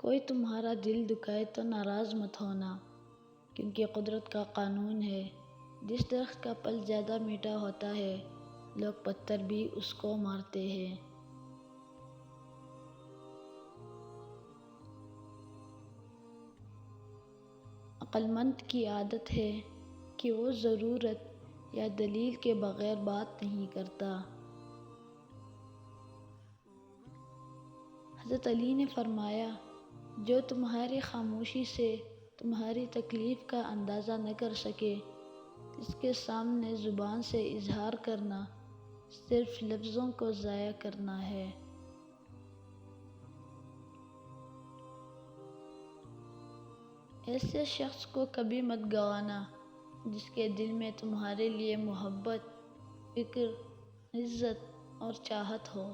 کوئی تمہارا دل دکھائے تو ناراض مت ہونا، کیونکہ قدرت کا قانون ہے، جس درخت کا پھل زیادہ میٹھا ہوتا ہے، لوگ پتھر بھی اس کو مارتے ہیں۔ عقل مند کی عادت ہے کہ وہ ضرورت یا دلیل کے بغیر بات نہیں کرتا۔ حضرت علی نے فرمایا، جو تمہاری خاموشی سے تمہاری تکلیف کا اندازہ نہ کر سکے، اس کے سامنے زبان سے اظہار کرنا صرف لفظوں کو ضائع کرنا ہے۔ ایسے شخص کو کبھی مت گنوانا جس کے دل میں تمہارے لیے محبت، فکر، عزت اور چاہت ہو۔